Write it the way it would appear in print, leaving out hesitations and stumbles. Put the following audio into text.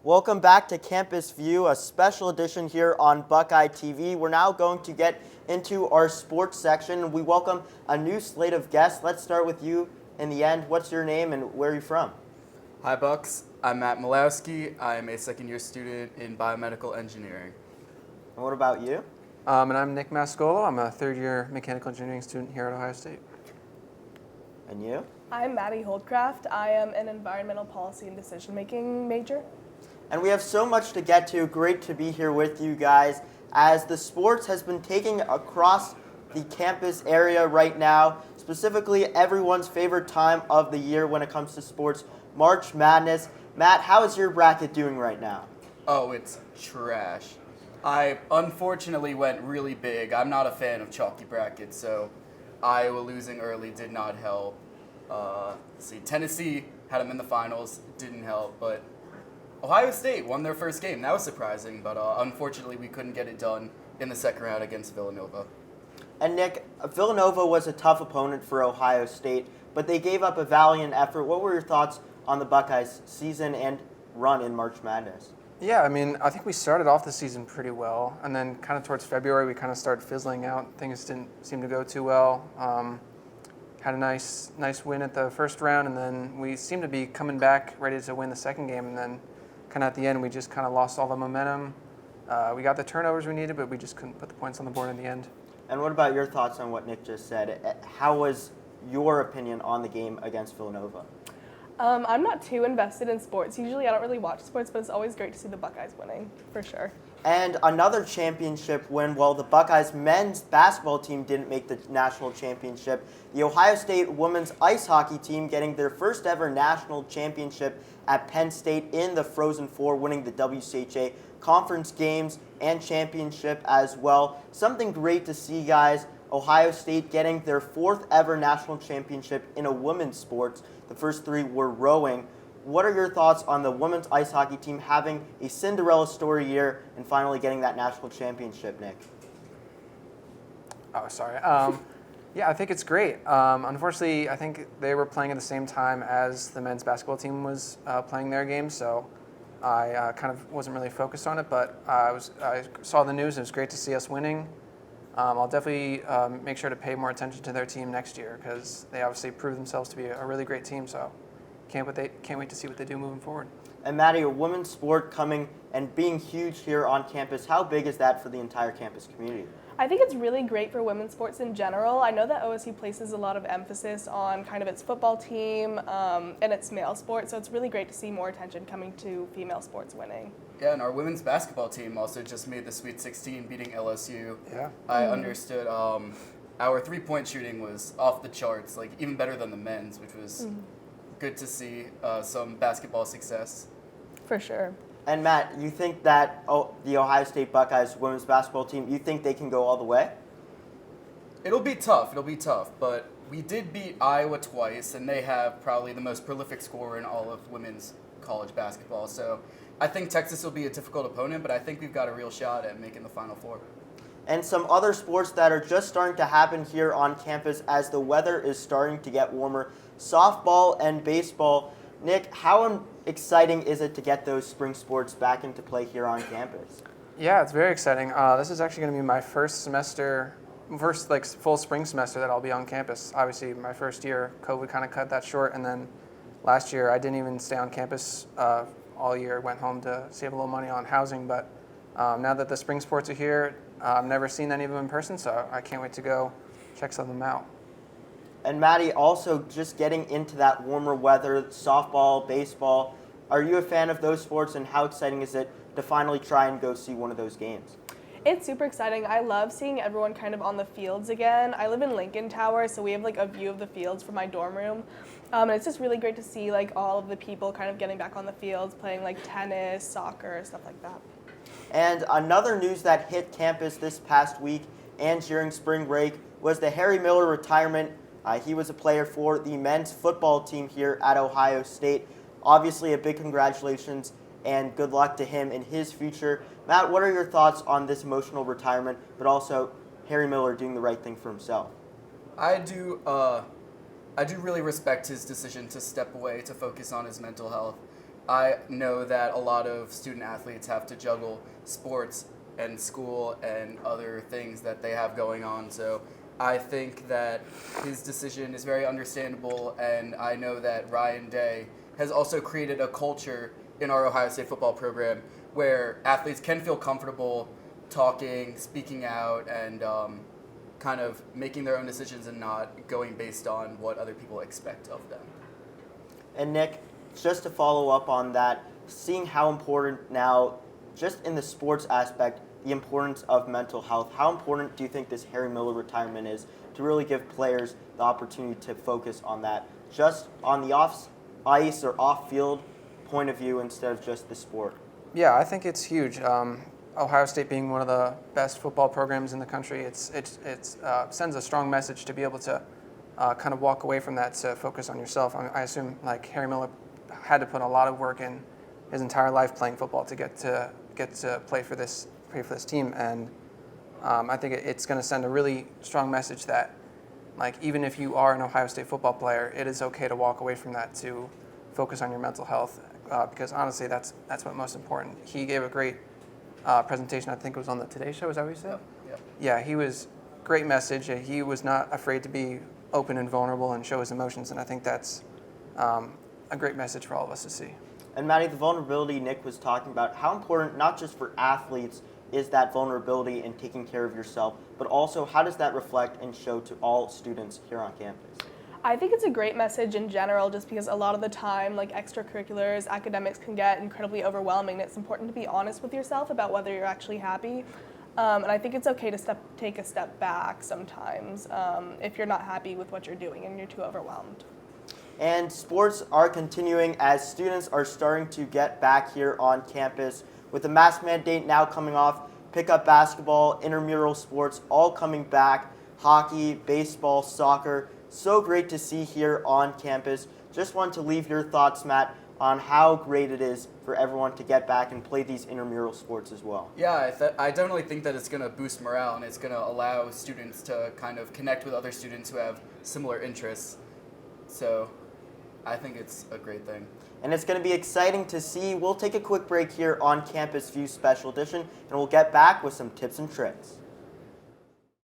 Welcome back to Campus View, a special edition here on Buckeye TV. We're now going to get into our sports section. We welcome a new slate of guests. Let's start with you in the end. What's your name and where are you from? Hi Bucks, I'm Matt Malowski. I'm a second-year student in biomedical engineering. And what about you? And I'm Nick Mascolo. I'm a third-year mechanical engineering student here at Ohio State. And you? I'm Maddie Holdcraft. I am an environmental policy and decision-making major. And we have so much to get to. Great to be here with you guys as the sports has been taking across the campus area right now, specifically everyone's favorite time of the year when it comes to sports, March Madness. Matt, how is your bracket doing right now? Oh, it's trash. I unfortunately went really big. I'm not a fan of chalky brackets, so Iowa losing early did not help. Tennessee had them in the finals, didn't help, but Ohio State won their first game. That was surprising, but unfortunately we couldn't get it done in the second round against Villanova. And Nick, Villanova was a tough opponent for Ohio State, but they gave up a valiant effort. What were your thoughts on the Buckeyes' season and run in March Madness? Yeah, I think we started off the season pretty well, and then kind of towards February we kind of started fizzling out. Things didn't seem to go too well. Had a nice win at the first round, and then we seemed to be coming back ready to win the second game, and then kind of at the end we just kind of lost all the momentum. We got the turnovers we needed, but we just couldn't put the points on the board in the end. And what about your thoughts on what Nick just said? How was your opinion on the game against Villanova? I'm not too invested in sports. Usually I don't really watch sports, but it's always great to see the Buckeyes winning, for sure. And another championship win, well, the Buckeyes men's basketball team didn't make the national championship. The Ohio State women's ice hockey team getting their first ever national championship at Penn State in the Frozen Four, winning the WCHA conference games and championship as well. Something great to see, guys. Ohio State getting their fourth ever national championship in a women's sports. The first three were rowing. What are your thoughts on the women's ice hockey team having a Cinderella story year and finally getting that national championship, Nick? Oh, sorry. Yeah, I think it's great. Unfortunately, I think they were playing at the same time as the men's basketball team was playing their game, so I kind of wasn't really focused on it, but I saw the news and it was great to see us winning. I'll definitely make sure to pay more attention to their team next year because they obviously proved themselves to be a really great team, so can't wait to see what they do moving forward. And Maddie, a women's sport coming and being huge here on campus, how big is that for the entire campus community? I think it's really great for women's sports in general. I know that OSU places a lot of emphasis on kind of its football team and its male sports, so it's really great to see more attention coming to female sports winning. Yeah, and our women's basketball team also just made the Sweet 16, beating LSU. Yeah. I understood our three-point shooting was off the charts, like even better than the men's, which was good to see some basketball success. For sure. And Matt, you think that the Ohio State Buckeyes women's basketball team, you think they can go all the way? It'll be tough, but we did beat Iowa twice, and they have probably the most prolific scorer in all of women's college basketball. So I think Texas will be a difficult opponent, but I think we've got a real shot at making the Final Four. And some other sports that are just starting to happen here on campus as the weather is starting to get warmer. Softball and baseball. Nick, how exciting is it to get those spring sports back into play here on campus? Yeah, it's very exciting. This is actually going to be my first full spring semester that I'll be on campus. Obviously, my first year, COVID kind of cut that short, and then last year I didn't even stay on campus all year. Went home to save a little money on housing, but now that the spring sports are here, I've never seen any of them in person, so I can't wait to go check some of them out. And Maddie, also just getting into that warmer weather, softball, baseball. Are you a fan of those sports, and how exciting is it to finally try and go see one of those games? It's super exciting. I love seeing everyone kind of on the fields again. I live in Lincoln Tower, so we have like a view of the fields from my dorm room. And it's just really great to see like all of the people kind of getting back on the fields, playing like tennis, soccer, stuff like that. And another news that hit campus this past week and during spring break was the Harry Miller retirement. He was a player for the men's football team here at Ohio State. Obviously, a big congratulations and good luck to him in his future. Matt, what are your thoughts on this emotional retirement, but also Harry Miller doing the right thing for himself? I do really respect his decision to step away to focus on his mental health. I know that a lot of student athletes have to juggle sports and school and other things that they have going on. So I think that his decision is very understandable, and I know that Ryan Day has also created a culture in our Ohio State football program where athletes can feel comfortable talking, speaking out, and kind of making their own decisions and not going based on what other people expect of them. And Nick, just to follow up on that, seeing how important now, just in the sports aspect, the importance of mental health, how important do you think this Harry Miller retirement is to really give players the opportunity to focus on that, just on the off-ice or off-field point of view instead of just the sport? Yeah, I think it's huge. Ohio State being one of the best football programs in the country, it sends a strong message to be able to kind of walk away from that to focus on yourself. I assume like Harry Miller had to put a lot of work in his entire life playing football to get to play for this team, and I think it's going to send a really strong message that like even if you are an Ohio State football player, it is okay to walk away from that to focus on your mental health, because honestly that's what's most important. He gave a great presentation. I think it was on the Today Show. Is that what you said? Yeah. Yeah, he was great message. He was not afraid to be open and vulnerable and show his emotions, and I think that's a great message for all of us to see. And Maddie, the vulnerability Nick was talking about, how important, not just for athletes, is that vulnerability in taking care of yourself, but also how does that reflect and show to all students here on campus? I think it's a great message in general, just because a lot of the time, like extracurriculars, academics can get incredibly overwhelming. And it's important to be honest with yourself about whether you're actually happy. And I think it's okay to take a step back sometimes if you're not happy with what you're doing and you're too overwhelmed. And sports are continuing as students are starting to get back here on campus. With the mask mandate now coming off, pickup basketball, intramural sports all coming back, hockey, baseball, soccer. So great to see here on campus. Just want to leave your thoughts, Matt, on how great it is for everyone to get back and play these intramural sports as well. Yeah, I definitely think that it's going to boost morale, and it's going to allow students to kind of connect with other students who have similar interests. So I think it's a great thing. And it's going to be exciting to see. We'll take a quick break here on Campus View Special Edition, and we'll get back with some tips and tricks.